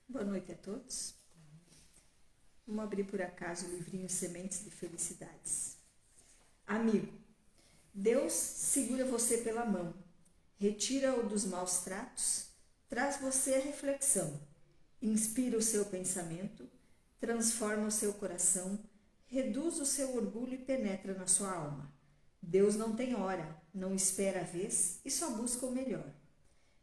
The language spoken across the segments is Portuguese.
Boa noite a todos. Vamos abrir por acaso o livrinho Sementes de Felicidades. Amigo, Deus segura você pela mão, retira-o dos maus tratos, traz você a reflexão, inspira o seu pensamento, transforma o seu coração, reduz o seu orgulho e penetra na sua alma. Deus não tem hora, não espera a vez e só busca o melhor.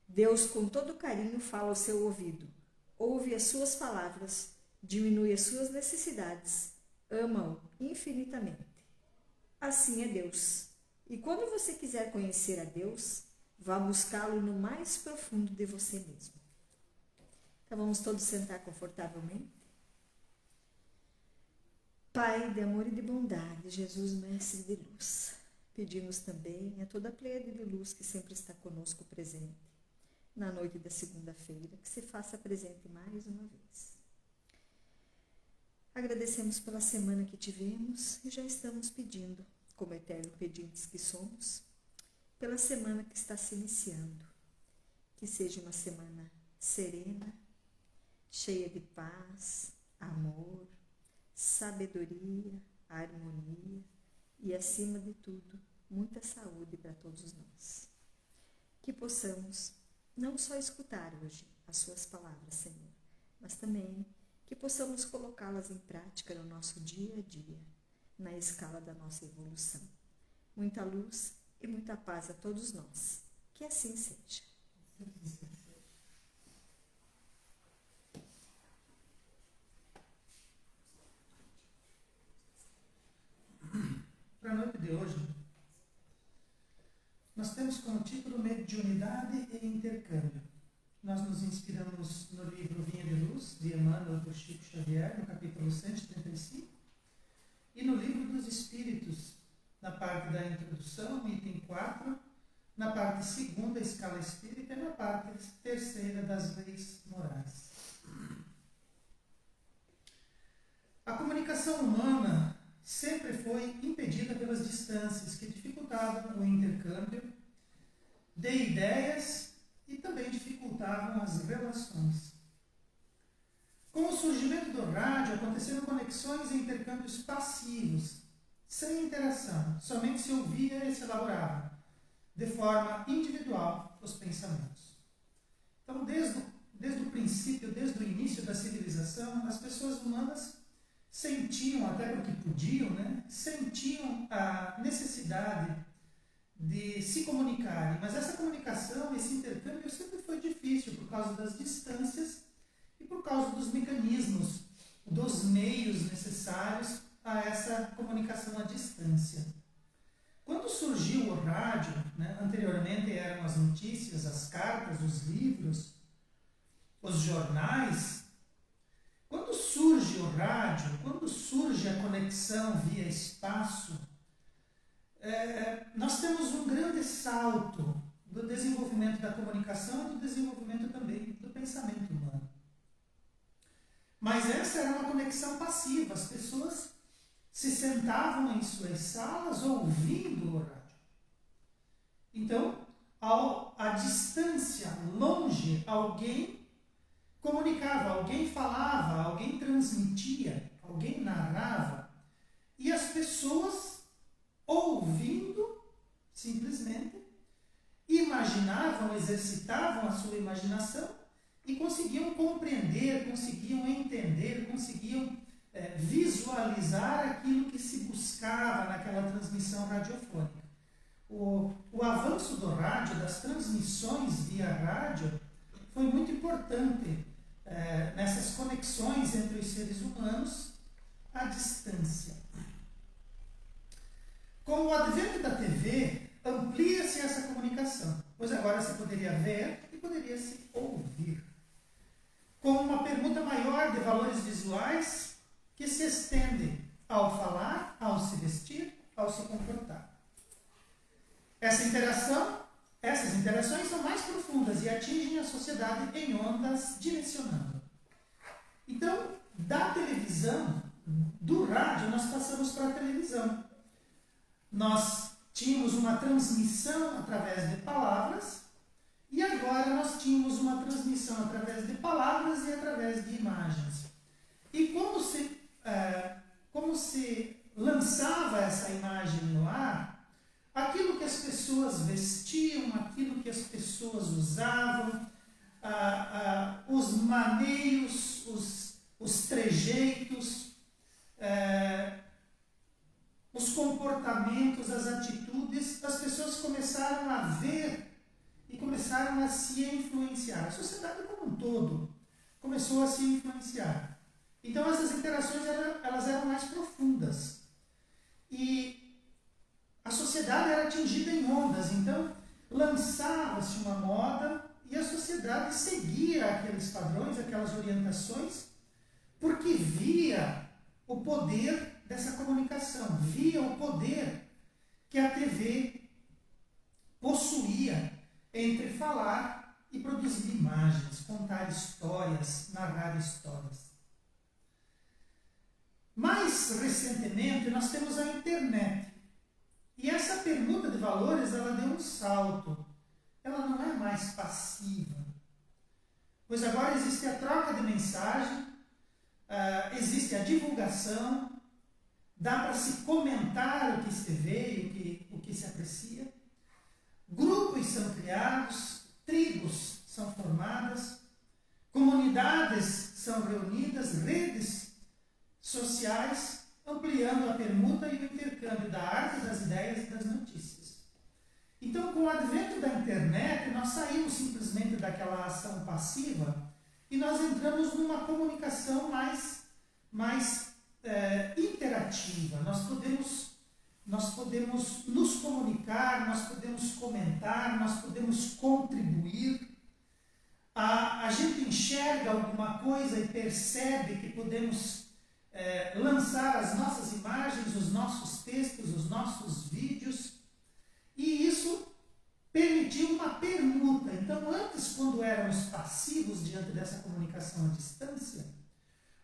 Deus com todo carinho fala ao seu ouvido, ouve as suas palavras, diminui as suas necessidades, ama-o infinitamente. Assim é Deus. E quando você quiser conhecer a Deus, vá buscá-lo no mais profundo de você mesmo. Então vamos todos sentar confortavelmente. Pai de amor e de bondade, Jesus, mestre de luz, pedimos também a toda a pleiade de luz que sempre está conosco presente, na noite da segunda-feira, que se faça presente mais uma vez. Agradecemos pela semana que tivemos e já estamos pedindo, como eterno pedintes que somos, pela semana que está se iniciando. Que seja uma semana serena, cheia de paz, amor, sabedoria, harmonia e, acima de tudo, muita saúde para todos nós. Que possamos não só escutar hoje as suas palavras, Senhor, mas também que possamos colocá-las em prática no nosso dia a dia, na escala da nossa evolução. Muita luz e muita paz a todos nós. Que assim seja. Para a noite de hoje, nós temos como título Mediunidade e Intercâmbio. Nós nos inspiramos no livro Vinha de Luz, de Emmanuel por Chico Xavier, no capítulo 135, e no livro dos Espíritos, na parte da introdução, item 4, na parte segunda, escala espírita, e na parte terceira das leis morais. A comunicação humana sempre foi impedida pelas distâncias que dificultavam o intercâmbio de ideias e também dificultavam as relações. Com o surgimento do rádio, aconteceram conexões e intercâmbios passivos, sem interação, somente se ouvia e se elaborava, de forma individual, os pensamentos. Então, desde o princípio, desde o início da civilização, as pessoas humanas sentiam, até porque podiam, sentiam a necessidade de se comunicarem, mas essa comunicação, esse intercâmbio sempre foi difícil por causa das distâncias e por causa dos mecanismos, dos meios necessários a essa comunicação à distância. Quando surgiu o rádio, anteriormente eram as notícias, as cartas, os livros, os jornais. Quando surge o rádio, quando surge a conexão via espaço, nós temos um grande salto do desenvolvimento da comunicação e do desenvolvimento também do pensamento humano. Mas essa era uma conexão passiva, as pessoas se sentavam em suas salas ouvindo o rádio. Então, à distância, longe, alguém comunicava, alguém falava, alguém transmitia, alguém narrava, e as pessoas, ouvindo, simplesmente, imaginavam, exercitavam a sua imaginação e conseguiam compreender, conseguiam entender, conseguiam visualizar aquilo que se buscava naquela transmissão radiofônica. O avanço do rádio, das transmissões via rádio, foi muito importante nessas conexões entre os seres humanos à distância. Com o advento da TV, amplia-se essa comunicação, pois agora se poderia ver e poderia se ouvir, com uma permuta maior de valores visuais que se estende ao falar, ao se vestir, ao se comportar. Essas interações são mais profundas e atingem a sociedade em ondas direcionando. Então, da televisão, do rádio, nós passamos para a televisão. Nós tínhamos uma transmissão através de palavras E agora nós tínhamos uma transmissão através de palavras e através de imagens. E como se lançava essa imagem no ar, aquilo que as pessoas vestiam, aquilo que as pessoas usavam, os maneios, os trejeitos, os comportamentos, as atitudes, as pessoas começaram a ver e começaram a se influenciar. A sociedade como um todo começou a se influenciar. Então essas interações elas eram mais profundas. E a sociedade era atingida em ondas. Então lançava-se uma moda e a sociedade seguia aqueles padrões, aquelas orientações, porque via o poder dessa comunicação, via o poder que a TV possuía entre falar e produzir imagens, contar histórias, narrar histórias. Mais recentemente, nós temos a internet. E essa permuta de valores, ela deu um salto. Ela não é mais passiva. Pois agora existe a troca de mensagem, existe a divulgação, dá para se comentar o que se vê, o que se aprecia. Grupos são criados, tribos são formadas, comunidades são reunidas, redes sociais, ampliando a permuta e o intercâmbio da arte, das ideias e das notícias. Então, com o advento da internet, nós saímos simplesmente daquela ação passiva e nós entramos numa comunicação mais interativa. Nós podemos nos comunicar, nós podemos comentar, nós podemos contribuir. A gente enxerga alguma coisa e percebe que podemos lançar as nossas imagens, os nossos textos, os nossos vídeos, e isso permitiu uma permuta. Então, antes, quando éramos passivos diante dessa comunicação à distância,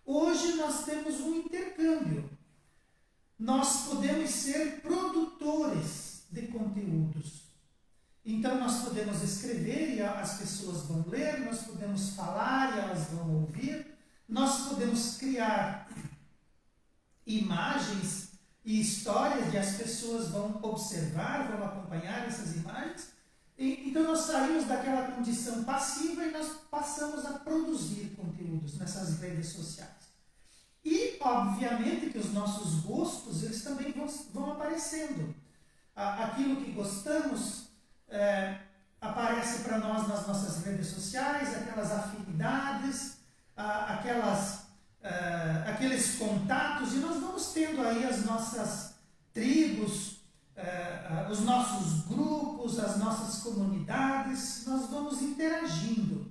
hoje nós temos um intercâmbio. Nós podemos ser produtores de conteúdos. Então, nós podemos escrever e as pessoas vão ler, nós podemos falar e elas vão ouvir, nós podemos criar imagens e histórias e as pessoas vão observar, vão acompanhar essas imagens. Então nós saímos daquela condição passiva e nós passamos a produzir conteúdos nessas redes sociais. E obviamente que os nossos gostos eles também vão aparecendo. Aquilo que gostamos aparece para nós nas nossas redes sociais, aquelas afinidades, aqueles contatos, e nós vamos tendo aí as nossas tribos, os nossos grupos, as nossas comunidades, nós vamos interagindo.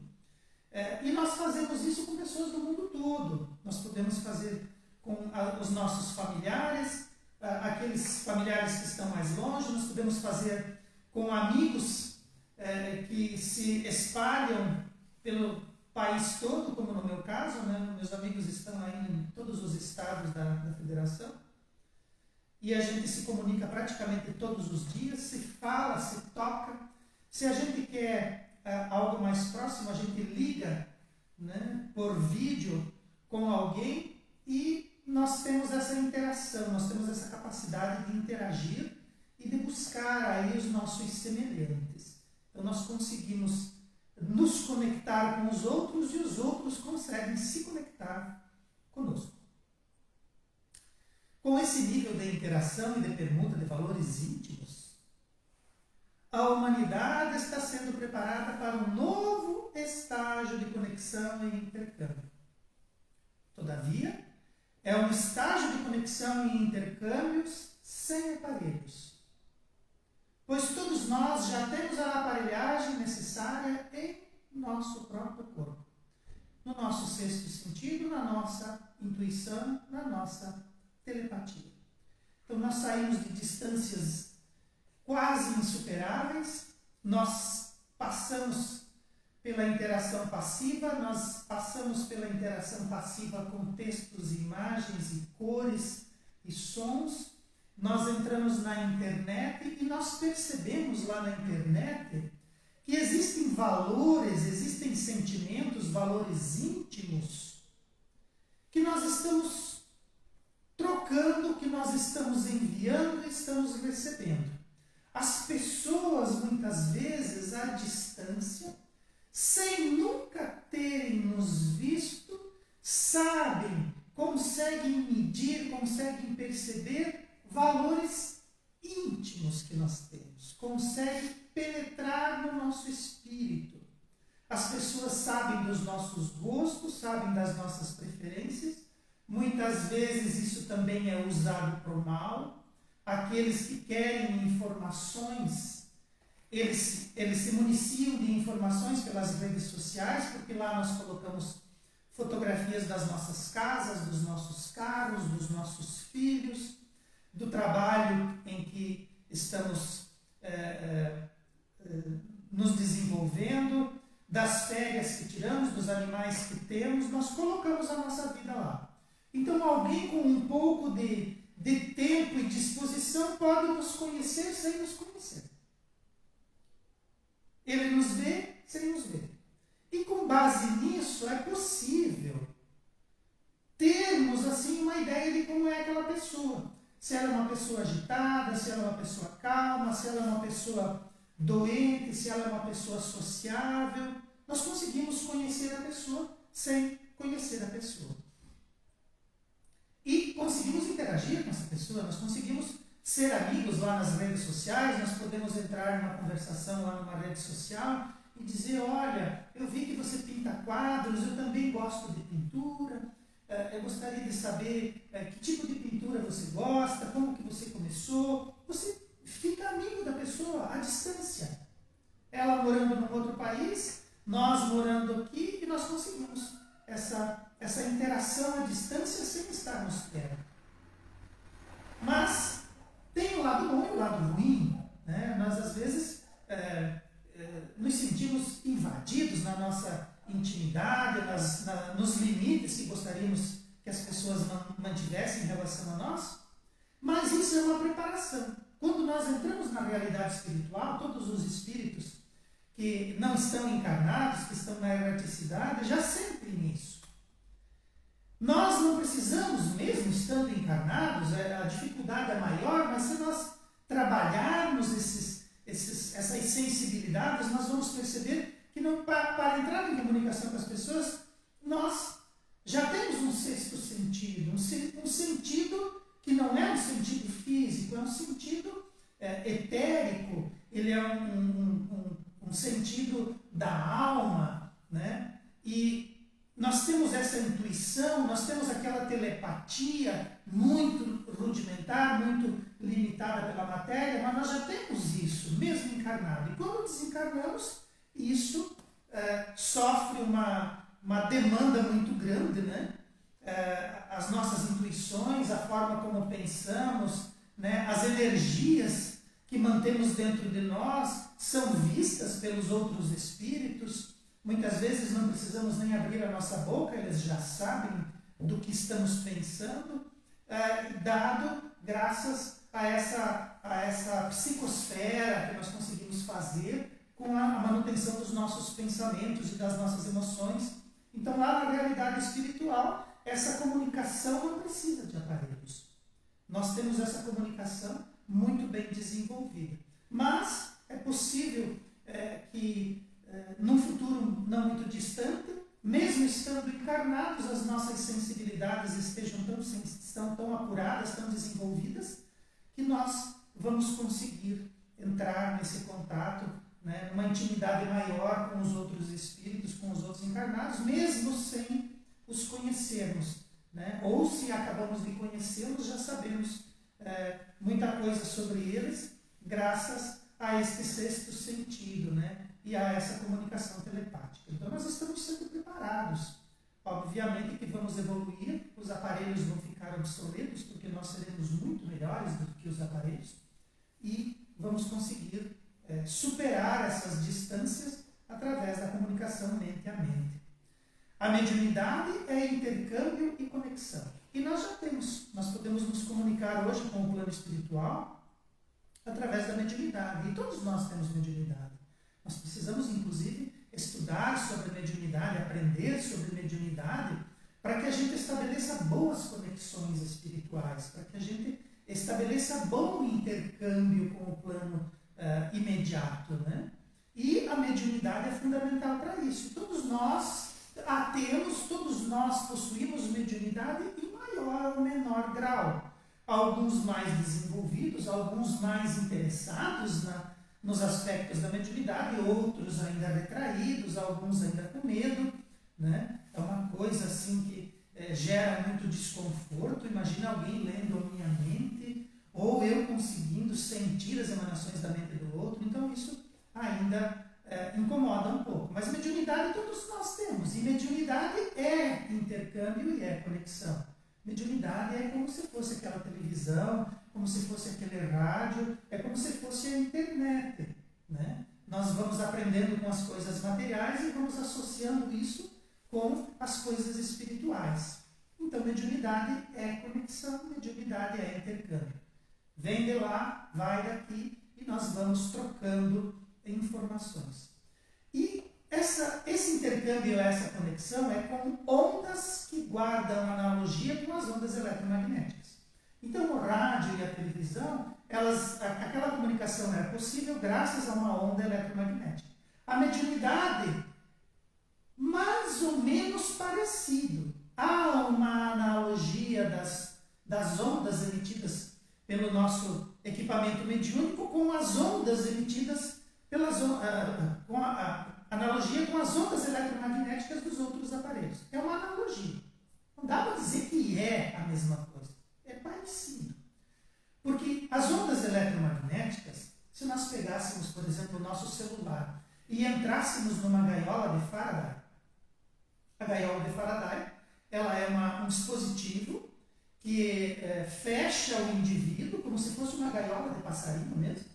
E nós fazemos isso com pessoas do mundo todo. Nós podemos fazer com os nossos familiares, aqueles familiares que estão mais longe, nós podemos fazer com amigos que se espalham pelo país todo, como no meu caso, né? Meus amigos estão aí em todos os estados da federação e a gente se comunica praticamente todos os dias, se fala, se toca. Se a gente quer algo mais próximo, a gente liga, né, por vídeo com alguém e nós temos essa interação, nós temos essa capacidade de interagir e de buscar aí os nossos semelhantes. Então nós conseguimos nos conectar com os outros e os outros conseguem se conectar conosco. Com esse nível de interação e de permuta de valores íntimos, a humanidade está sendo preparada para um novo estágio de conexão e intercâmbio. Todavia, é um estágio de conexão e intercâmbios sem aparelhos, pois todos nós já temos a aparelhagem necessária em nosso próprio corpo, no nosso sexto sentido, na nossa intuição, na nossa telepatia. Então nós saímos de distâncias quase insuperáveis, nós passamos pela interação passiva, nós passamos pela interação passiva com textos, imagens e cores e sons. Nós entramos na internet e nós percebemos lá na internet que que existem valores, existem sentimentos, valores íntimos, que nós estamos trocando, que nós estamos enviando e estamos recebendo. As pessoas, muitas vezes, à distância, sem nunca terem nos visto, sabem, conseguem medir, conseguem perceber valores íntimos que nós temos, conseguem penetrar no nosso espírito. As pessoas sabem dos nossos gostos, sabem das nossas preferências. Muitas vezes isso também é usado para o mal. Aqueles que querem informações, eles se municiam de informações pelas redes sociais, porque lá nós colocamos fotografias das nossas casas, dos nossos carros, dos nossos filhos, do trabalho em que estamos nos desenvolvendo, das férias que tiramos, dos animais que temos, nós colocamos a nossa vida lá. Então alguém com um pouco de tempo e disposição pode nos conhecer sem nos conhecer. Ele nos vê sem nos ver. E com base nisso é possível termos assim uma ideia de como é aquela pessoa. Se ela é uma pessoa agitada, se ela é uma pessoa calma, se ela é uma pessoa doente, se ela é uma pessoa sociável. Nós conseguimos conhecer a pessoa sem conhecer a pessoa. E conseguimos interagir com essa pessoa, nós conseguimos ser amigos lá nas redes sociais, nós podemos entrar numa conversação lá numa rede social e dizer, olha, eu vi que você pinta quadros, eu também gosto de pintura, eu gostaria de saber que tipo de pintura você gosta, como que você começou. Você fica amigo da pessoa à distância. Ela morando num outro país, nós morando aqui, e nós conseguimos essa interação à distância sem estarmos perto. Mas tem o lado bom e o lado ruim. Né? Nós, às vezes, nos sentimos invadidos na nossa intimidade, nos limites que gostaríamos que as pessoas mantivessem em relação a nós. Mas isso é uma preparação. Quando nós entramos na realidade espiritual, todos os espíritos que não estão encarnados, que estão na erraticidade, já sentem isso. Nós não precisamos, mesmo estando encarnados, a dificuldade é maior, mas se nós trabalharmos essas sensibilidades, nós vamos perceber que não, para entrar em comunicação com as pessoas, nós já temos um sexto sentido, um sentido que não é um sentido físico, é um sentido etérico, ele é um sentido da alma, né? E nós temos essa intuição, nós temos aquela telepatia muito rudimentar, muito limitada pela matéria, mas nós já temos isso, mesmo encarnado. E quando desencarnamos, isso sofre uma demanda muito grande, né? As nossas intuições, a forma como pensamos, né? As energias que mantemos dentro de nós são vistas pelos outros espíritos. Muitas vezes não precisamos nem abrir a nossa boca, eles já sabem do que estamos pensando, graças a essa psicosfera que nós conseguimos fazer com a manutenção dos nossos pensamentos e das nossas emoções. Então, lá na realidade espiritual, essa comunicação não precisa de aparelhos. Nós temos essa comunicação muito bem desenvolvida. Mas é possível que, num futuro não muito distante, mesmo estando encarnados, as nossas sensibilidades estão tão apuradas, tão desenvolvidas, que nós vamos conseguir entrar nesse contato, né, numa intimidade maior com os outros espíritos, com os outros encarnados, mesmo sem os conhecermos. Né? Ou se acabamos de conhecê-los, já sabemos muita coisa sobre eles, graças a este sexto sentido, né? E a essa comunicação telepática. Então nós estamos sendo preparados. Obviamente que vamos evoluir, os aparelhos vão ficar obsoletos, porque nós seremos muito melhores do que os aparelhos, e vamos conseguir superar essas distâncias através da comunicação mente a mente. A mediunidade é intercâmbio e conexão. E nós já temos, nós podemos nos comunicar hoje com o plano espiritual através da mediunidade. E todos nós temos mediunidade. Nós precisamos, inclusive, estudar sobre mediunidade, aprender sobre mediunidade, para que a gente estabeleça boas conexões espirituais, para que a gente estabeleça bom intercâmbio com o plano imediato, né? E a mediunidade é fundamental para isso. Todos nós todos nós possuímos mediunidade em maior ou menor grau. Alguns mais desenvolvidos, alguns mais interessados nos aspectos da mediunidade, outros ainda retraídos, alguns ainda com medo, né? É uma coisa assim que gera muito desconforto. Imagina alguém lendo a minha mente, ou eu conseguindo sentir as emanações da mente do outro. Então isso ainda incomoda um pouco. Mas mediunidade todos nós temos. E mediunidade é intercâmbio e é conexão. Mediunidade é como se fosse aquela televisão, como se fosse aquele rádio, é como se fosse a internet, né? Nós vamos aprendendo com as coisas materiais e vamos associando isso com as coisas espirituais. Então, mediunidade é conexão, mediunidade é intercâmbio. Vem de lá, vai daqui e nós vamos trocando informações. E esse intercâmbio, essa conexão é com ondas que guardam analogia com as ondas eletromagnéticas. Então, o rádio e a televisão, aquela comunicação era possível graças a uma onda eletromagnética. A mediunidade, mais ou menos parecido. Há uma analogia das ondas emitidas pelo nosso equipamento mediúnico com as ondas emitidas com a analogia com as ondas eletromagnéticas dos outros aparelhos. É uma analogia. Não dá para dizer que é a mesma coisa. É parecido. Porque as ondas eletromagnéticas, se nós pegássemos, por exemplo, o nosso celular e entrássemos numa gaiola de Faraday, a gaiola de Faraday, ela é um dispositivo que fecha o indivíduo, como se fosse uma gaiola de passarinho mesmo,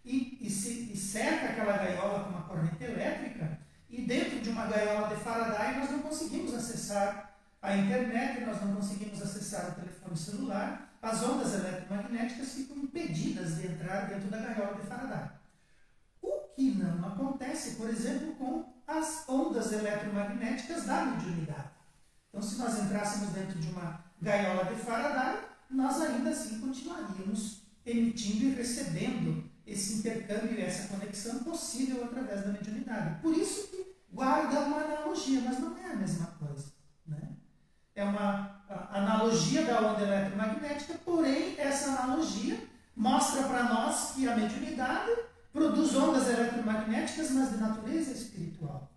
e cerca aquela gaiola com uma corrente elétrica, e dentro de uma gaiola de Faraday nós não conseguimos acessar a internet, nós não conseguimos acessar o telefone celular, as ondas eletromagnéticas ficam impedidas de entrar dentro da gaiola de Faraday. O que não acontece, por exemplo, com as ondas eletromagnéticas da mediunidade. Então, se nós entrássemos dentro de uma gaiola de Faraday, nós ainda assim continuaríamos emitindo e recebendo esse intercâmbio e essa conexão possível através da mediunidade. Por isso que guarda uma analogia, mas não é a mesma coisa, né? É uma analogia da onda eletromagnética, porém essa analogia mostra para nós que a mediunidade produz ondas eletromagnéticas, mas de natureza espiritual,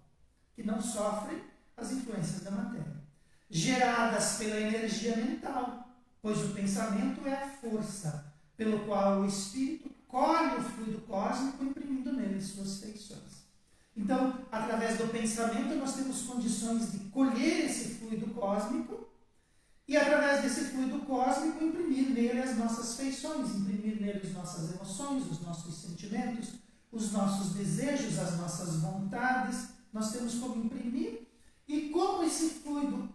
que não sofrem as influências da matéria, geradas pela energia mental, pois o pensamento é a força pelo qual o espírito colhe o fluido cósmico, imprimindo nele suas feições. Então, através do pensamento, nós temos condições de colher esse fluido cósmico e, através desse fluido cósmico, imprimir nele as nossas feições, imprimir nele as nossas emoções, os nossos sentimentos, os nossos desejos, as nossas vontades. Nós temos como imprimir, e como esse fluido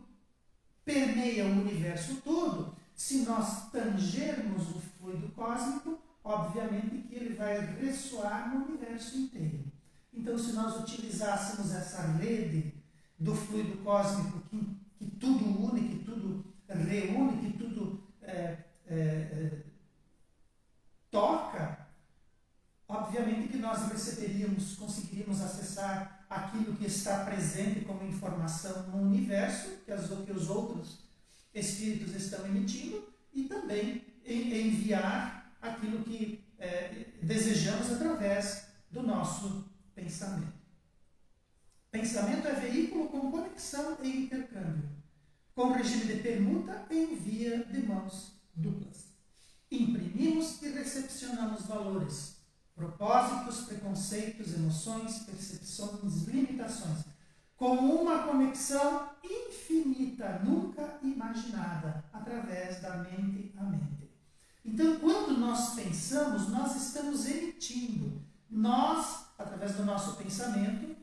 permeia o universo todo, se nós tangermos o fluido cósmico, obviamente que ele vai ressoar no universo inteiro. Então, se nós utilizássemos essa rede do fluido cósmico que tudo une, que tudo reúne, que tudo toca, obviamente que nós conseguiríamos acessar aquilo que está presente como informação no universo, que os outros espíritos estão emitindo, e também enviar aquilo que desejamos através do nosso pensamento. Pensamento é veículo com conexão e intercâmbio, com regime de permuta e envia de mãos duplas. Imprimimos e recepcionamos valores, propósitos, preconceitos, emoções, percepções, limitações, com uma conexão infinita, nunca imaginada, através da mente a mente. Então, quando nós pensamos, nós estamos emitindo. Nós, através do nosso pensamento,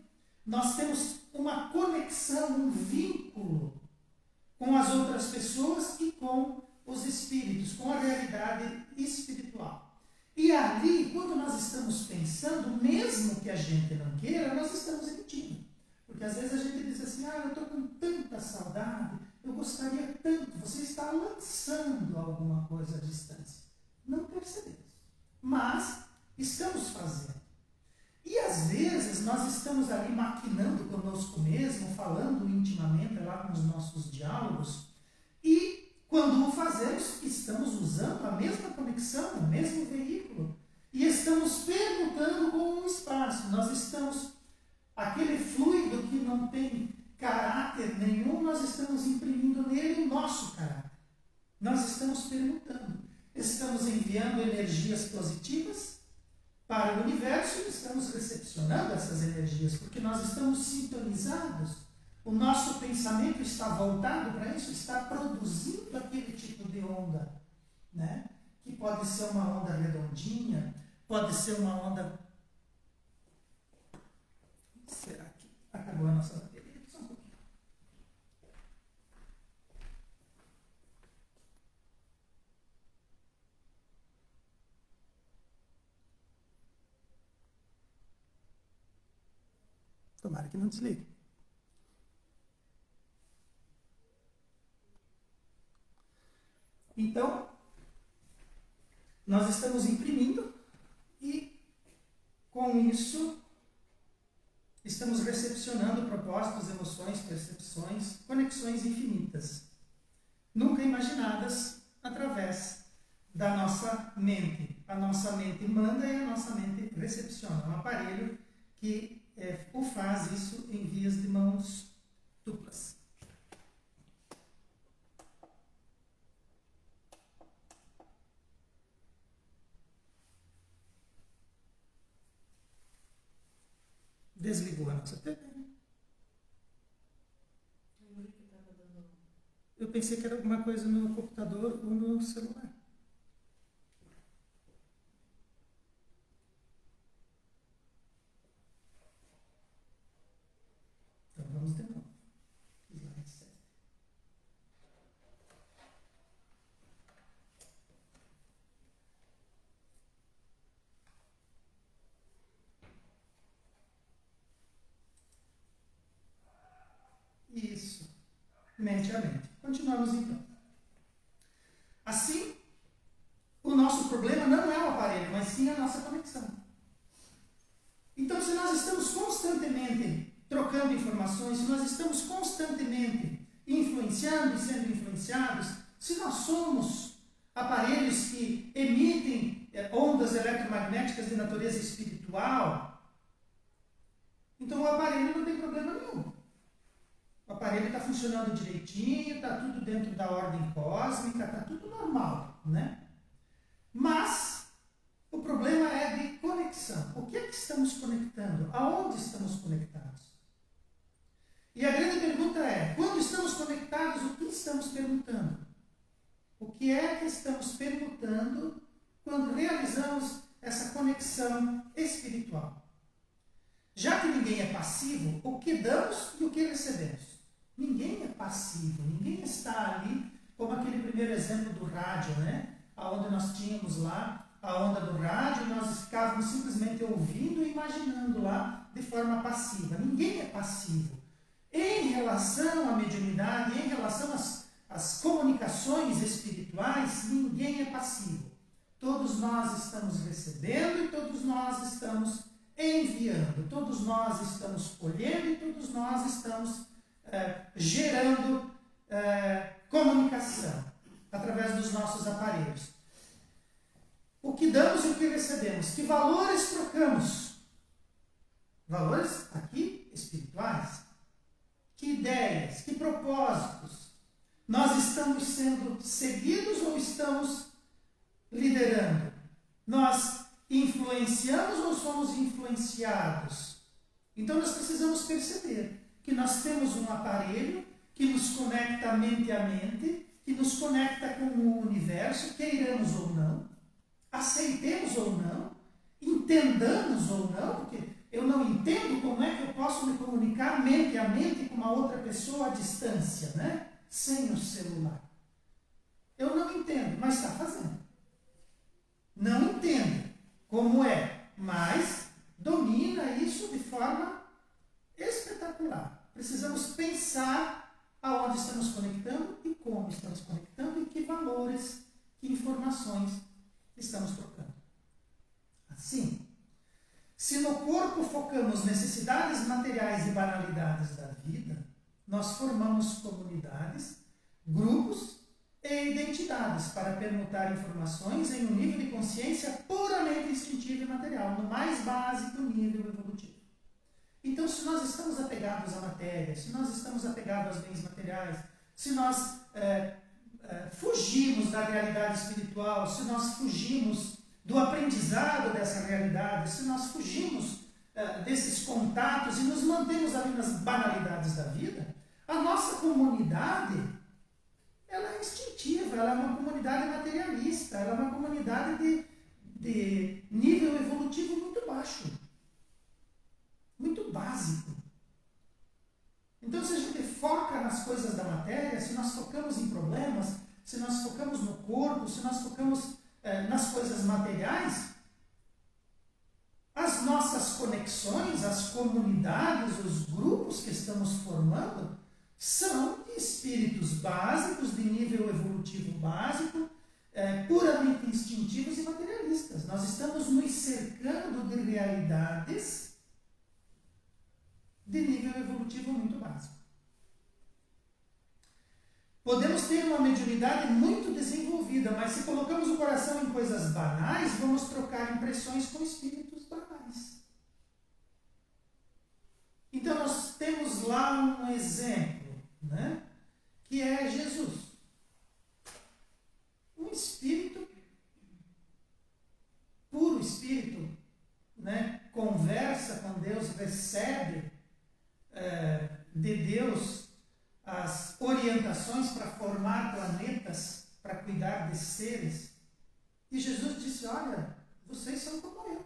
nós temos uma conexão, um vínculo com as outras pessoas e com os espíritos, com a realidade espiritual. E ali, quando nós estamos pensando, mesmo que a gente não queira, nós estamos emitindo. Porque às vezes a gente diz assim, eu estou com tanta saudade, eu gostaria tanto. Você está lançando alguma coisa à distância. Não percebemos. Mas estamos fazendo. E às vezes nós estamos ali maquinando conosco mesmo, falando intimamente lá nos nossos diálogos, e quando o fazemos, estamos usando a mesma conexão, o mesmo veículo, e estamos permutando com o espaço. Nós estamos, aquele fluido que não tem caráter nenhum, nós estamos imprimindo nele o nosso caráter. Nós estamos permutando. Estamos enviando energias positivas para o universo e estamos recepcionando essas energias, porque nós estamos sintonizados. O nosso pensamento está voltado para isso, está produzindo aquele tipo de onda, né? Que pode ser uma onda redondinha, pode ser uma onda... Será que acabou a nossa bateria? Só um pouquinho. Tomara que não desligue. Então, nós estamos imprimindo e, com isso, estamos recepcionando propósitos, emoções, percepções, conexões infinitas, nunca imaginadas através da nossa mente. A nossa mente manda e a nossa mente recepciona. É um aparelho que o faz isso em vias de mãos duplas. Desligou a nossa TV. Eu pensei que era alguma coisa no computador ou no celular. Então vamos de novo. Slide 7. Isso. Mente a mente. Continuamos então. Assim, o nosso problema não é o aparelho, mas sim a nossa conexão. Então, se nós estamos constantemente trocando informações, se nós estamos constantemente influenciando e sendo influenciados, se nós somos aparelhos que emitem ondas eletromagnéticas de natureza espiritual, então o aparelho não tem problema nenhum. O aparelho está funcionando direitinho, está tudo dentro da ordem cósmica, está tudo normal, né? Mas o problema é de conexão. O que é que estamos conectando? Aonde estamos conectados? E a grande pergunta é, quando estamos conectados, o que estamos perguntando? O que é que estamos perguntando quando realizamos essa conexão espiritual? Já que ninguém é passivo, o que damos e o que recebemos? Ninguém é passivo, ninguém está ali, como aquele primeiro exemplo do rádio, né? Onde nós tínhamos lá a onda do rádio, nós ficávamos simplesmente ouvindo e imaginando lá de forma passiva. Ninguém é passivo. Em relação à mediunidade, em relação às comunicações espirituais, ninguém é passivo. Todos nós estamos recebendo e todos nós estamos enviando, todos nós estamos colhendo e todos nós estamos gerando comunicação através dos nossos aparelhos. O que damos e o que recebemos? Que valores trocamos? Valores aqui espirituais? Que ideias? Que propósitos? Nós estamos sendo seguidos ou estamos liderando? Nós influenciamos ou somos influenciados? Então nós precisamos perceber que nós temos um aparelho que nos conecta mente a mente, que nos conecta com o universo, queiramos ou não, aceitemos ou não, entendamos ou não, porque eu não entendo como é que eu posso me comunicar mente a mente com uma outra pessoa à distância, né? Sem o celular. Eu não entendo, mas está fazendo. não entende como é, mas domina isso de forma espetacular. Precisamos pensar aonde estamos conectando e como estamos conectando e que valores, que informações estamos trocando. Assim, se no corpo focamos necessidades materiais e banalidades da vida, nós formamos comunidades, grupos e identidades para permutar informações em um nível de consciência puramente instintivo e material, no mais básico nível evolutivo. Então, se nós estamos apegados à matéria, se nós estamos apegados aos bens materiais, se nós fugimos da realidade espiritual, se nós fugimos do aprendizado dessa realidade, se nós fugimos desses contatos e nos mantemos ali nas banalidades da vida, a nossa comunidade, ela é instintiva, ela é uma comunidade materialista, ela é uma comunidade de nível evolutivo muito baixo, muito básico. Então, se a gente foca nas coisas da matéria, se nós focamos em problemas, se nós focamos no corpo, se nós focamos nas coisas materiais, as nossas conexões, as comunidades, os grupos que estamos formando são de espíritos básicos, de nível evolutivo básico, puramente instintivos e materialistas. Nós estamos nos cercando de realidades de nível evolutivo muito básico. Podemos ter uma mediunidade muito desenvolvida, mas se colocamos o coração em coisas banais, vamos trocar impressões com espíritos banais. Então nós temos lá um exemplo, né, que é Jesus. Um espírito, puro espírito, né, conversa com Deus, recebe de Deus as orientações para formar planetas, para cuidar de seres. E Jesus disse, olha, vocês são como eu.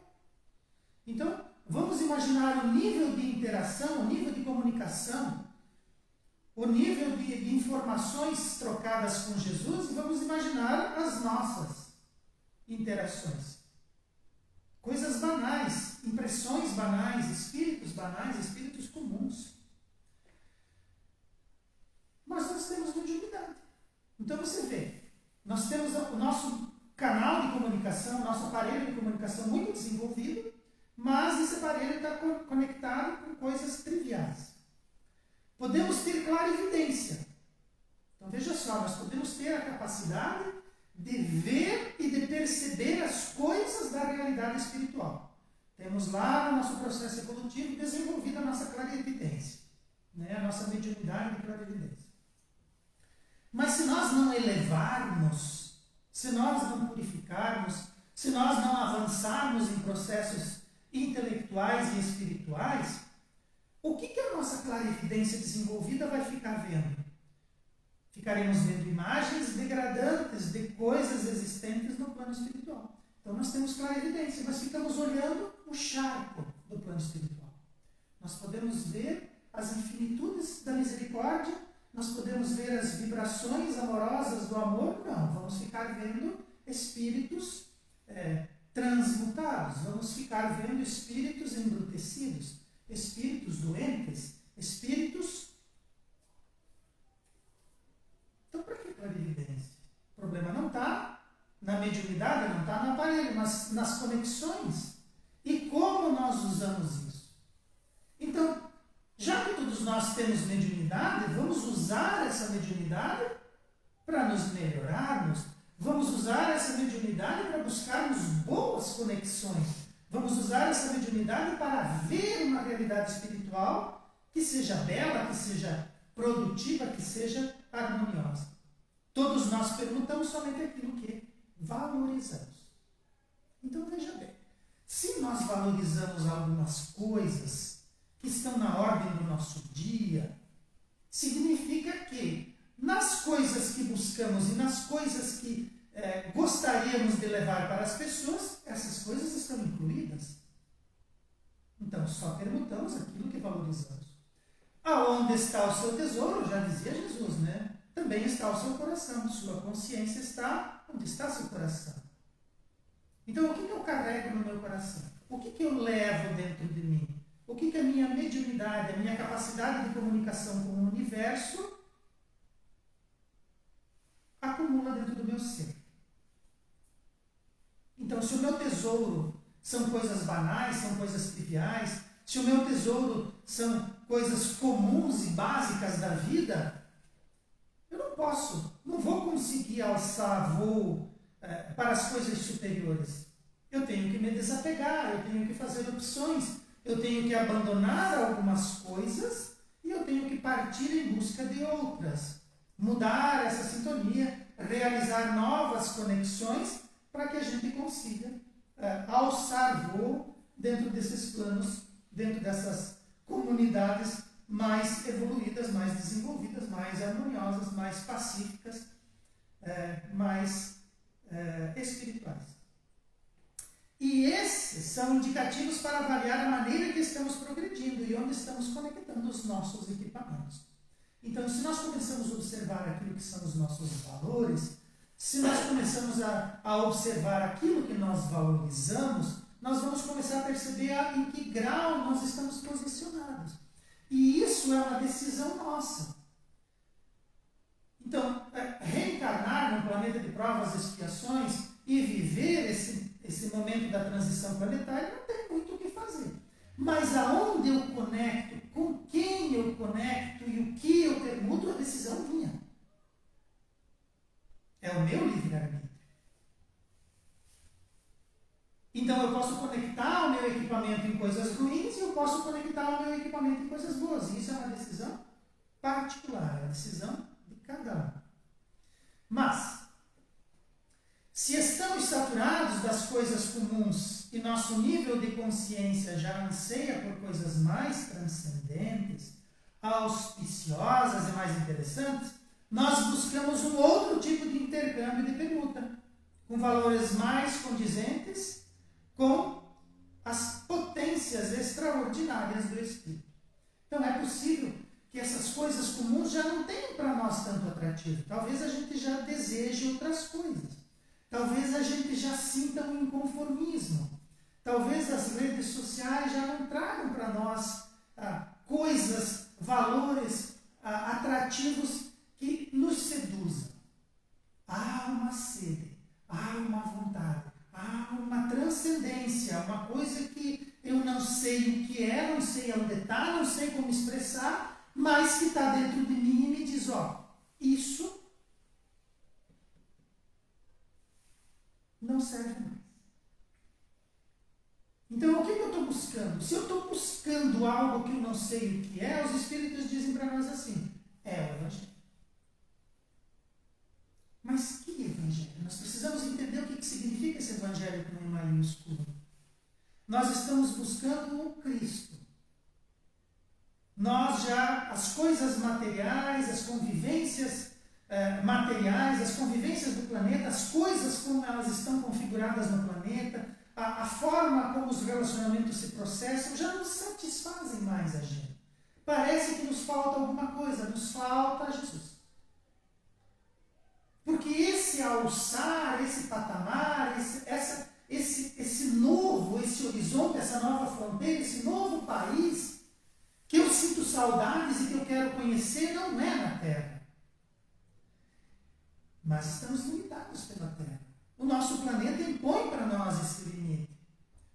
Então, vamos imaginar o nível de interação, o nível de comunicação, o nível de informações trocadas com Jesus, e vamos imaginar as nossas interações. Coisas banais, impressões banais, espíritos comuns. Mas nós temos mediunidade. Então você vê, nós temos o nosso canal de comunicação, nosso aparelho de comunicação muito desenvolvido, mas esse aparelho está conectado com coisas triviais. Podemos ter clarividência. Então veja só, nós podemos ter a capacidade de ver e de perceber as coisas da realidade espiritual. Temos lá no nosso processo evolutivo desenvolvida a nossa clarividência, né? A nossa mediunidade de clarividência. Mas se nós não elevarmos, se nós não purificarmos, se nós não avançarmos em processos intelectuais e espirituais, o que a nossa clarividência desenvolvida vai ficar vendo? Ficaremos vendo imagens degradantes de coisas existentes no plano espiritual. Então nós temos clarividência, nós ficamos olhando o charco do plano espiritual. Nós podemos ver as infinitudes da misericórdia, nós podemos ver as vibrações amorosas do amor, não, vamos ficar vendo espíritos transmutados, vamos ficar vendo espíritos embrutecidos, espíritos doentes, espíritos... Então, para que clarividência? O problema não está na mediunidade, não está no aparelho, mas nas conexões. E como nós usamos isso? Então, já que todos nós temos mediunidade, vamos usar essa mediunidade para nos melhorarmos, vamos usar essa mediunidade para buscarmos boas conexões, vamos usar essa mediunidade para ver uma realidade espiritual que seja bela, que seja produtiva, que seja harmoniosa. Todos nós perguntamos somente aquilo que valorizamos. Então veja bem, se nós valorizamos algumas coisas que estão na ordem do nosso dia, significa que nas coisas que buscamos e nas coisas que gostaríamos de levar para as pessoas, essas coisas estão incluídas. Então só perguntamos aquilo que valorizamos. Aonde está o seu tesouro? Já dizia Jesus, né? Também está o seu coração. Sua consciência está onde está seu coração. Então, o que eu carrego no meu coração? O que eu levo dentro de mim? O que a minha mediunidade, a minha capacidade de comunicação com o universo acumula dentro do meu ser? Então, se o meu tesouro são coisas banais, são coisas triviais, se o meu tesouro são coisas comuns e básicas da vida, eu não vou conseguir alçar voo para as coisas superiores. Eu tenho que me desapegar, eu tenho que fazer opções, eu tenho que abandonar algumas coisas e eu tenho que partir em busca de outras. Mudar essa sintonia, realizar novas conexões para que a gente consiga alçar voo dentro desses planos, dentro dessas comunidades mais evoluídas, mais desenvolvidas, mais harmoniosas, mais pacíficas, mais espirituais. E esses são indicativos para avaliar a maneira que estamos progredindo e onde estamos conectando os nossos equipamentos. Então, se nós começamos a observar aquilo que são os nossos valores, se nós começamos a observar aquilo que nós valorizamos, nós vamos começar a perceber em que grau nós estamos posicionados. E isso é uma decisão nossa. Então, reencarnar num planeta de provas e expiações e viver esse momento da transição planetária não tem muito o que fazer. Mas aonde eu conecto, com quem eu conecto e o que eu permuto, é decisão minha. É o meu livre-arbítrio. Então eu posso conectar o meu equipamento em coisas ruins e eu posso conectar o meu equipamento em coisas boas. E isso é uma decisão particular, é a decisão de cada um. Mas, se estamos saturados das coisas comuns e nosso nível de consciência já anseia por coisas mais transcendentes, auspiciosas e mais interessantes, nós buscamos um outro tipo de intercâmbio de permuta, com valores mais condizentes com as potências extraordinárias do Espírito. Então é possível que essas coisas comuns já não tenham para nós tanto atrativo. Talvez a gente já deseje outras coisas. Talvez a gente já sinta um inconformismo. Talvez as redes sociais já não tragam para nós coisas, valores atrativos que nos seduzam. Há uma sede, há uma vontade, há uma transcendência, uma coisa que eu não sei o que é, não sei onde está, não sei como expressar, mas que está dentro de mim e me diz, isso não serve mais. Então, o que eu estou buscando? Se eu estou buscando algo que eu não sei o que é, os Espíritos dizem para nós assim, é o Evangelho. Mas que Evangelho? Nós precisamos entender o que significa esse Evangelho com E maiúsculo. Nós estamos buscando o Cristo. As coisas materiais, as convivências materiais, as convivências do planeta, as coisas como elas estão configuradas no planeta, a forma como os relacionamentos se processam, já não satisfazem mais a gente. Parece que nos falta alguma coisa, nos falta Jesus. Porque esse alçar, esse patamar, esse novo, esse horizonte, essa nova fronteira, esse novo país, que eu sinto saudades e que eu quero conhecer, não é na Terra. Mas estamos limitados pela Terra. O nosso planeta impõe para nós esse limite.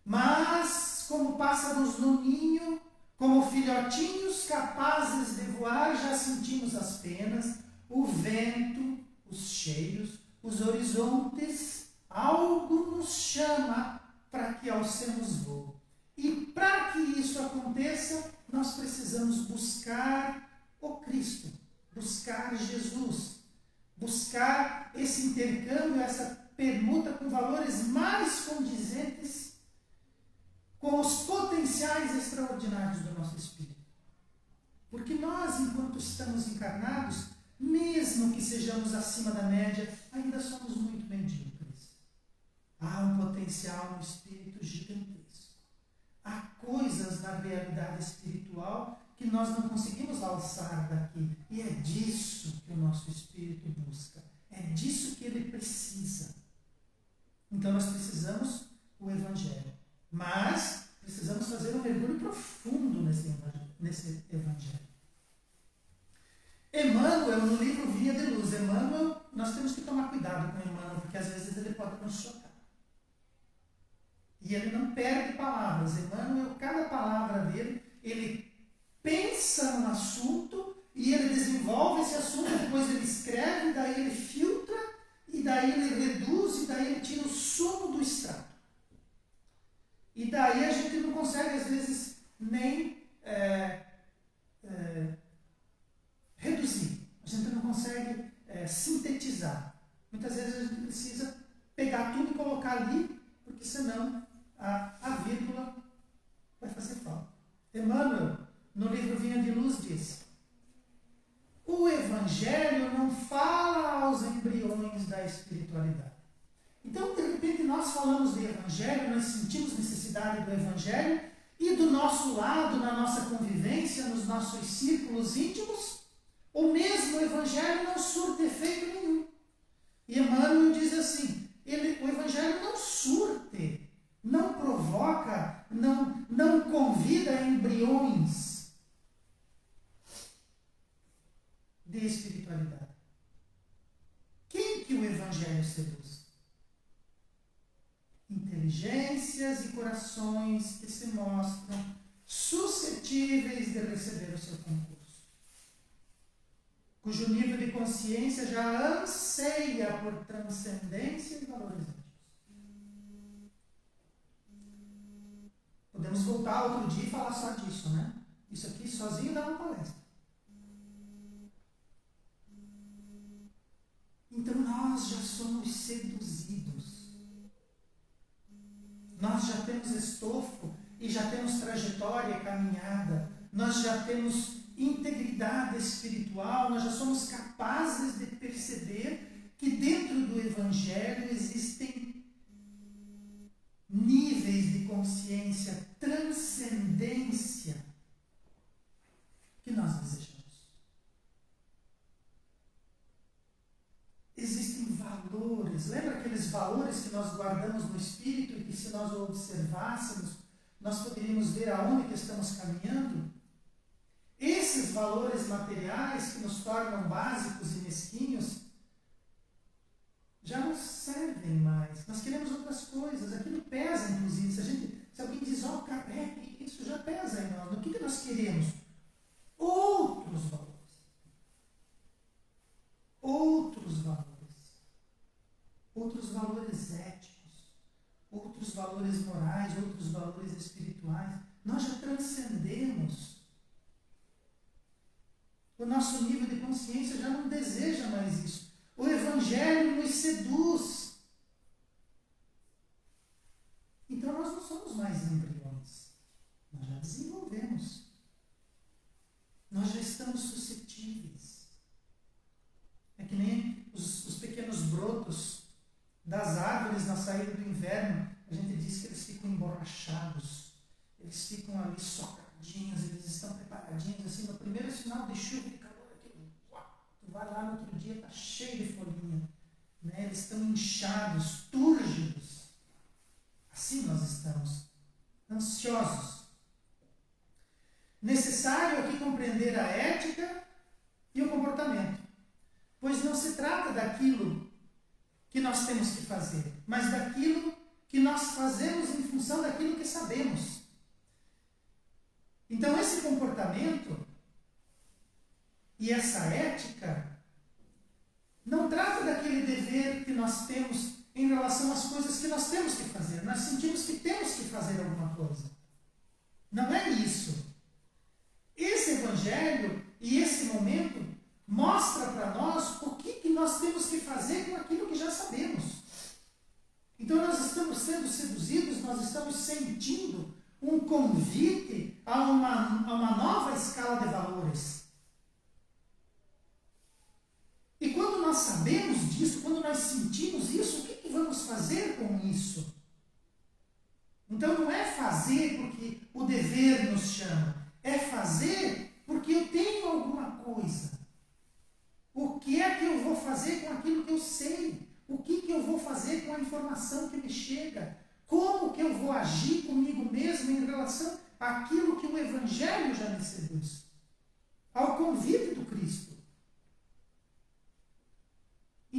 Mas, como pássaros no ninho, como filhotinhos capazes de voar, já sentimos as penas, o vento, os cheiros, os horizontes, algo nos chama para que alcemos voo. E para que isso aconteça, nós precisamos buscar o Cristo, buscar Jesus, buscar esse intercâmbio, essa permuta com valores mais condizentes com os potenciais extraordinários do nosso espírito. Porque nós, enquanto estamos encarnados, mesmo que sejamos acima da média, ainda somos muito medíocres. Há um potencial no espírito gigantesco. Há coisas na realidade espiritual que nós não conseguimos alçar daqui. E é disso que o nosso espírito busca. É disso que ele precisa. Então nós precisamos Emmanuel, no livro Vinha de Luz, Emmanuel, nós temos que tomar cuidado com Emmanuel, porque às vezes ele pode nos chocar. E ele não perde palavras. Emmanuel, cada palavra dele, ele pensa no assunto e ele desenvolve esse assunto, depois ele escreve, daí ele filtra, e daí ele reduz, e daí ele tira o sumo do extrato. E daí a gente não consegue, às vezes, nem reduzir. A gente não consegue sintetizar. Muitas vezes a gente precisa pegar tudo e colocar ali, porque senão a vírgula vai fazer falta. Emmanuel, no livro Vinha de Luz, diz: o Evangelho não fala aos embriões da espiritualidade. Então, de repente, nós falamos de Evangelho, nós sentimos necessidade do Evangelho, e do nosso lado, na nossa convivência, nos nossos círculos íntimos, o mesmo Evangelho não surte efeito nenhum. E Emmanuel diz assim, o Evangelho não surte, não provoca, não convida embriões de espiritualidade. Quem que o Evangelho seduz? Inteligências e corações que se mostram suscetíveis de receber o seu concurso, cujo nível de consciência já anseia por transcendência e valores éticos. Podemos voltar outro dia e falar só disso, né? Isso aqui sozinho dá uma palestra. Então nós já somos seduzidos. Nós já temos estofo e já temos trajetória caminhada. Nós já temos integridade espiritual. Nós já somos capazes de perceber que dentro do Evangelho existem níveis de consciência, transcendência que nós desejamos. Existem valores, lembra aqueles valores que nós guardamos no espírito e que se nós o observássemos, nós poderíamos ver aonde que estamos caminhando? Esses valores materiais que nos tornam básicos e mesquinhos já não servem mais. Nós queremos outras coisas, aquilo pesa inclusive. Se alguém diz, isso já pesa em nós. No que nós queremos? Outros valores. Outros valores. Outros valores éticos, outros valores morais, outros valores espirituais. Nós já transcendemos. O nosso nível de consciência já não deseja mais isso. O Evangelho nos seduz. Então nós não somos mais embriões. Nós já desenvolvemos. Nós já estamos suscetíveis. É que nem os pequenos brotos das árvores na saída do inverno. A gente diz que eles ficam emborrachados. Eles ficam ali socadinhos, eles estão preparadinhos, assim, no primeiro sinal de chuva e calor, tu vai lá no outro dia, está cheio de folhinha, né? Eles estão inchados, túrgidos. Assim nós estamos, ansiosos. Necessário aqui compreender a ética e o comportamento, pois não se trata daquilo que nós temos que fazer, mas daquilo que nós fazemos em função daquilo que sabemos. Então, esse comportamento e essa ética não trata daquele dever que nós temos em relação às coisas que nós temos que fazer. Nós sentimos que temos que fazer alguma coisa. Não é isso. Esse Evangelho e esse momento mostra para nós o que nós temos que fazer com aquilo que já sabemos. Então nós estamos sendo seduzidos, nós estamos sentindo um convite a uma nova escala de valores. E quando nós sabemos disso, quando nós sentimos isso, o que vamos fazer com isso? Então não é fazer porque o dever nos chama, é fazer porque eu tenho alguma coisa. O que é que eu vou fazer com aquilo que eu sei? O que eu vou fazer com a informação que me chega? Como que eu vou agir comigo mesmo em relação àquilo que o Evangelho já me seduz? Ao convite do Cristo.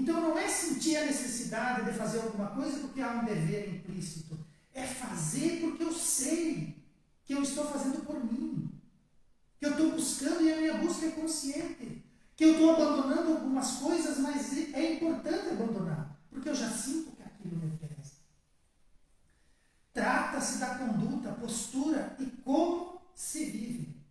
Então não é sentir a necessidade de fazer alguma coisa porque há um dever implícito. É fazer porque eu sei que eu estou fazendo por mim. Que eu estou buscando e a minha busca é consciente. Que eu estou abandonando algumas coisas, mas é importante abandonar. Porque eu já sinto que aquilo me pesa. Trata-se da conduta, postura e como se vive.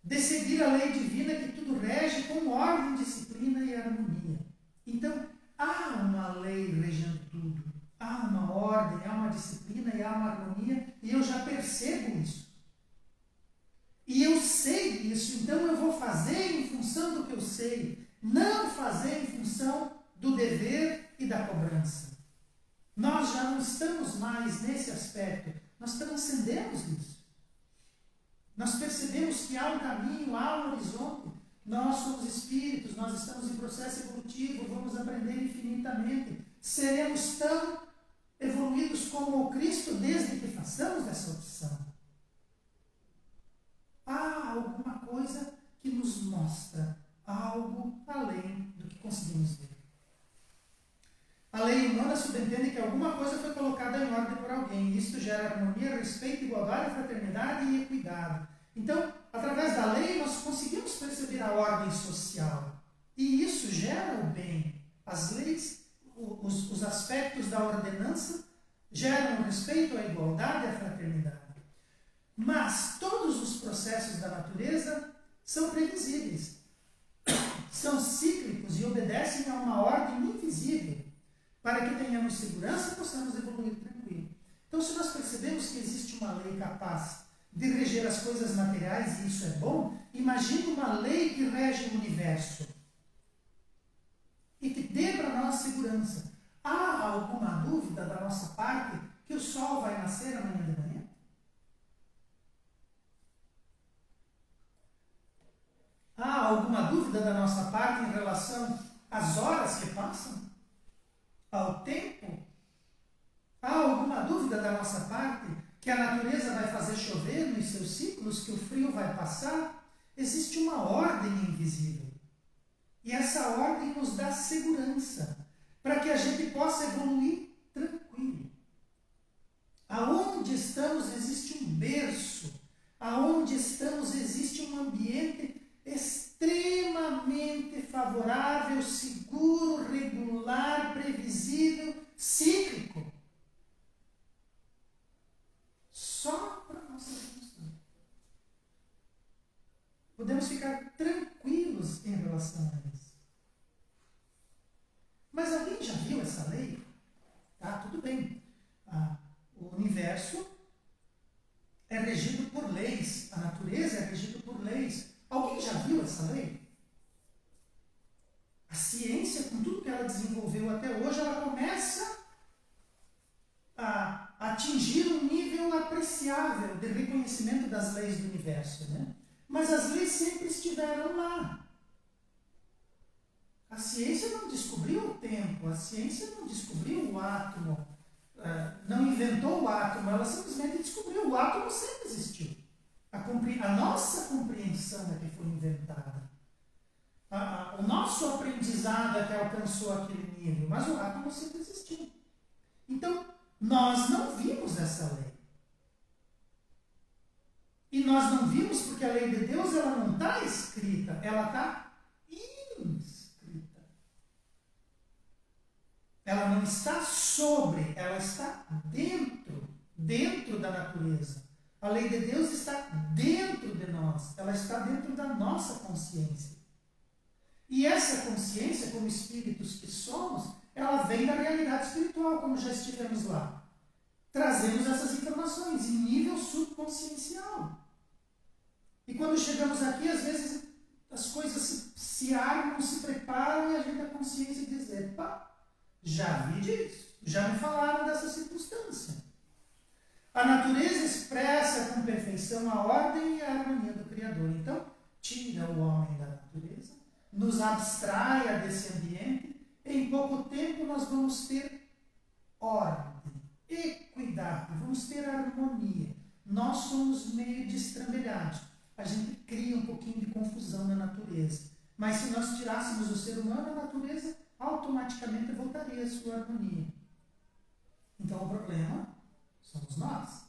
De seguir a lei divina que tudo rege com ordem, disciplina e harmonia. Então, há uma lei regendo tudo. Há uma ordem, há uma disciplina e há uma harmonia. E eu já percebo isso. E eu sei isso, então eu vou fazer em função do que eu sei. Não fazer em função do dever e da cobrança. Nós já não estamos mais nesse aspecto. Nós transcendemos isso. Nós percebemos que há um caminho, há um horizonte. Nós somos espíritos, nós estamos em processo evolutivo, vamos aprender infinitamente. Seremos tão evoluídos como o Cristo desde que façamos essa opção. Há alguma coisa que nos mostra algo além do que conseguimos ver. A lei humana subentende que alguma coisa foi colocada em ordem por alguém. Isto gera harmonia, respeito, igualdade, fraternidade e equidade. Então, através da lei, nós conseguimos perceber a ordem social. E isso gera o bem. As leis, os aspectos da ordenança, geram o respeito, a igualdade e a fraternidade. Mas todos os processos da natureza são previsíveis. São cíclicos e obedecem a uma ordem invisível. Para que tenhamos segurança e possamos evoluir tranquilo. Então, se nós percebemos que existe uma lei capaz de reger as coisas materiais, e isso é bom, imagine uma lei que rege o universo e que dê para nós segurança. Há alguma dúvida da nossa parte que o sol vai nascer amanhã de manhã? Há alguma dúvida da nossa parte em relação às horas que passam? Ao tempo? Há alguma dúvida da nossa parte que a natureza vai fazer chover nos seus ciclos, que o frio vai passar? Existe uma ordem invisível. E essa ordem nos dá segurança para que a gente possa evoluir tranquilo. Aonde estamos existe um berço. Aonde estamos existe um ambiente extremamente favorável, seguro, regular, previsível, cíclico. Só para nossa evolução. Podemos ficar tranquilos em relação a isso. Mas alguém já viu essa lei? Tá, tudo bem. O universo é regido por leis. A natureza é regida por leis. Alguém já viu essa lei? A ciência, com tudo que ela desenvolveu até hoje, ela começa a atingir um nível apreciável de reconhecimento das leis do universo, né? Mas as leis sempre estiveram lá. A ciência não descobriu o tempo, a ciência não descobriu o átomo, não inventou o átomo, ela simplesmente descobriu. O átomo sempre existiu. A nossa compreensão é que foi inventada. O nosso aprendizado é que alcançou aquele nível, mas o átomo sempre existiu. Então, nós não vimos essa lei. E nós não vimos porque a lei de Deus ela não está escrita, ela está inscrita. Ela não está sobre, ela está dentro da natureza. A lei de Deus está dentro de nós, ela está dentro da nossa consciência. E essa consciência, como espíritos que somos, ela vem da realidade espiritual, como já estivemos lá. Trazemos essas informações em nível subconsciencial. E quando chegamos aqui, às vezes as coisas se armam, se preparam e a gente tem a consciência de dizer, pá, já vi disso, já me falaram dessa circunstância. A natureza expressa com perfeição a ordem e a harmonia do Criador. Então, tira o homem da natureza, nos abstraia desse ambiente, e em pouco tempo nós vamos ter ordem, equidade, vamos ter harmonia. Nós somos meio destrambelhados. A gente cria um pouquinho de confusão na natureza. Mas se nós tirássemos o ser humano, a natureza automaticamente voltaria à sua harmonia. Então o problema somos nós.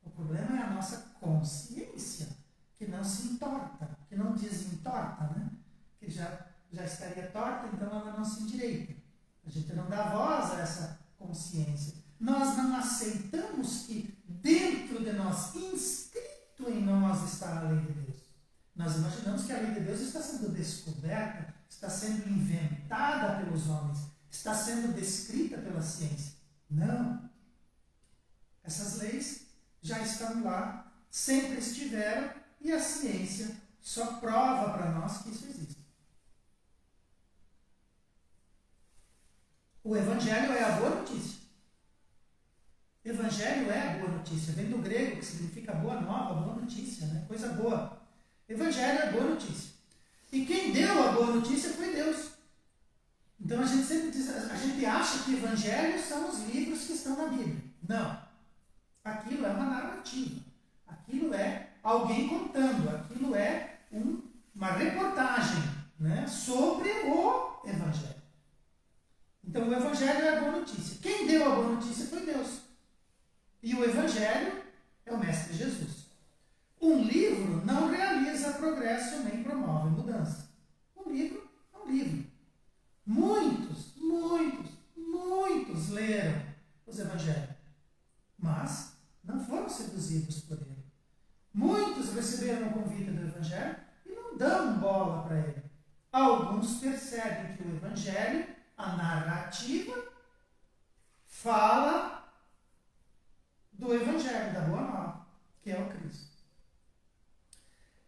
O problema é a nossa consciência, que não se entorta, que não desentorta, né? Que já estaria torta, então ela não se endireita. A gente não dá voz a essa consciência. Nós não aceitamos que dentro de nós, inscrito em nós, está a lei de Deus. Nós imaginamos que a lei de Deus está sendo descoberta, está sendo inventada pelos homens, está sendo descrita pela ciência. Não. Essas leis já estão lá, sempre estiveram, e a ciência só prova para nós que isso existe. O Evangelho é a boa notícia. Evangelho é a boa notícia. Vem do grego, que significa boa nova, boa notícia, né? Coisa boa. Evangelho é boa notícia. E quem deu a boa notícia foi Deus. Então a gente sempre diz, a gente acha que evangelhos são os livros que estão na Bíblia. Não. Aquilo é uma narrativa. Aquilo é alguém contando. Aquilo é uma reportagem, né, sobre o Evangelho. Então o Evangelho é a boa notícia. Quem deu a boa notícia foi Deus. E o Evangelho é o Mestre Jesus. Um livro não realiza progresso nem promove mudança. Um livro é um livro. Muitos leram os Evangelhos, mas não foram seduzidos por ele. Muitos receberam o convite do Evangelho e não dão bola para ele. Alguns percebem que o Evangelho, a narrativa, fala do Evangelho, da Boa Nova, que é o Cristo.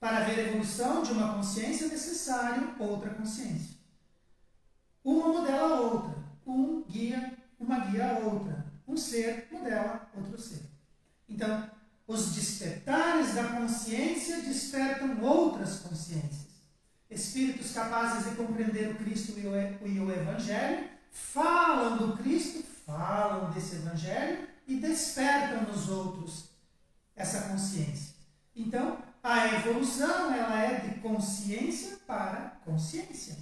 Para haver evolução de uma consciência é necessário outra consciência. Uma modela a outra, uma guia a outra, um ser modela outro ser. Então, os despertares da consciência despertam outras consciências. Espíritos capazes de compreender o Cristo e o Evangelho falam do Cristo, falam desse Evangelho e despertam nos outros essa consciência. Então, a evolução ela é de consciência para consciência.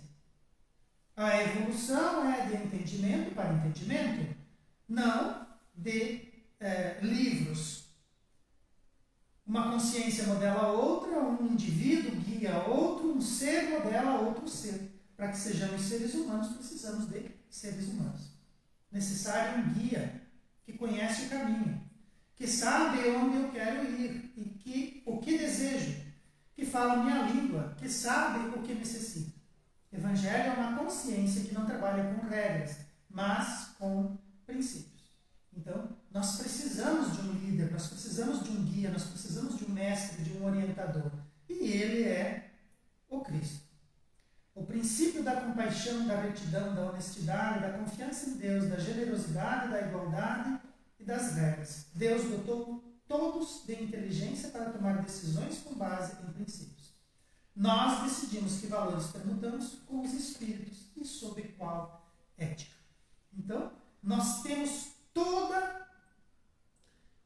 A evolução é de entendimento para entendimento, não de livros. Uma consciência modela a outra, um indivíduo guia a outro, um ser modela a outro ser. Para que sejamos seres humanos, precisamos de seres humanos. Necessário um guia que conhece o caminho, que sabe onde eu quero ir e o que desejo, que fala a minha língua, que sabe o que necessito. Evangelho é uma consciência que não trabalha com regras, mas com princípios. Então, nós precisamos de um líder, nós precisamos de um guia, nós precisamos de um mestre, de um orientador. E ele é o Cristo. O princípio da compaixão, da retidão, da honestidade, da confiança em Deus, da generosidade, da igualdade e das regras. Deus dotou todos de inteligência para tomar decisões com base em princípios. Nós decidimos que valores permutamos com os espíritos e sob qual ética. Então, nós temos toda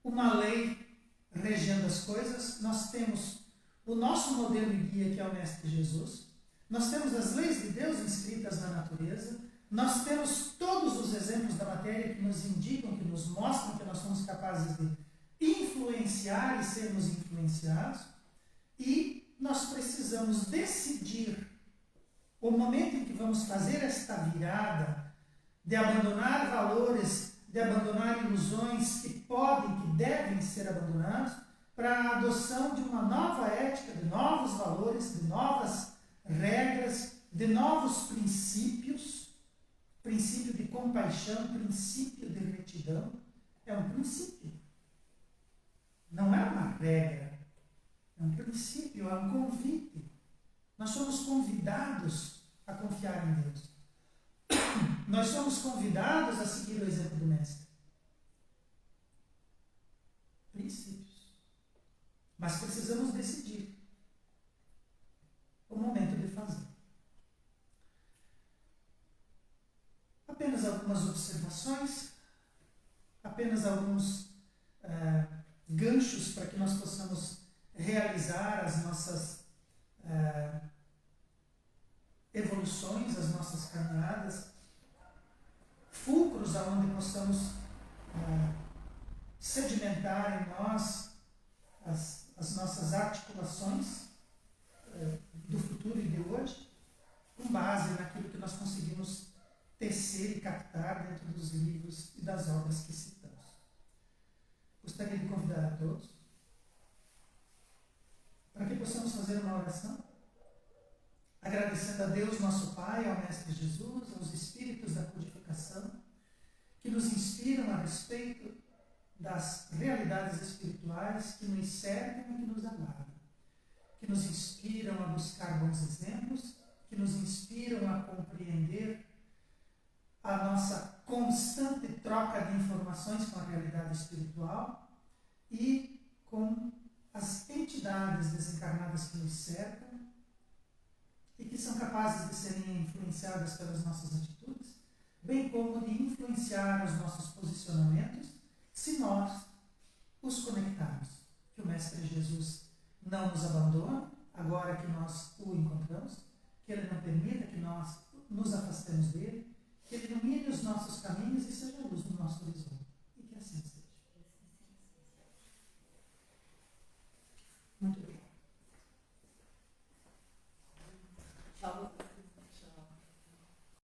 uma lei regendo as coisas, nós temos o nosso modelo e guia, que é o Mestre Jesus, nós temos as leis de Deus inscritas na natureza, nós temos todos os exemplos da matéria que nos indicam, que nos mostram que nós somos capazes de influenciar e sermos influenciados, e nós precisamos decidir o momento em que vamos fazer esta virada de abandonar valores, de abandonar ilusões que podem, que devem ser abandonados, para a adoção de uma nova ética, de novos valores, de novas regras, de novos princípios, princípio de compaixão, princípio de retidão. É um princípio. Não é uma regra. É um princípio, é um convite. Nós somos convidados a confiar em Deus. Nós somos convidados a seguir o exemplo do Mestre. Princípios. Mas precisamos decidir o momento de fazer. Apenas algumas observações, apenas alguns ganchos para que nós possamos realizar as nossas evoluções, as nossas caminhadas fulcros aonde possamos sedimentar em nós as nossas articulações do futuro e de hoje, com base naquilo que nós conseguimos tecer e captar dentro dos livros e das obras que citamos. Gostaria de convidar a todos para que possamos fazer uma oração, agradecendo a Deus, nosso Pai, ao Mestre Jesus, aos Espíritos da codificação, que nos inspiram a respeito das realidades espirituais que nos cercam e que nos aguardam, que nos inspiram a buscar bons exemplos, que nos inspiram a compreender a nossa constante troca de informações com a realidade espiritual e com as entidades desencarnadas que nos cercam e que são capazes de serem influenciadas pelas nossas atitudes, bem como de influenciar os nossos posicionamentos, se nós os conectarmos. Que o Mestre Jesus não nos abandone, agora que nós o encontramos, que Ele não permita que nós nos afastemos dele, que Ele ilumine os nossos caminhos e seja a luz do nosso horizonte.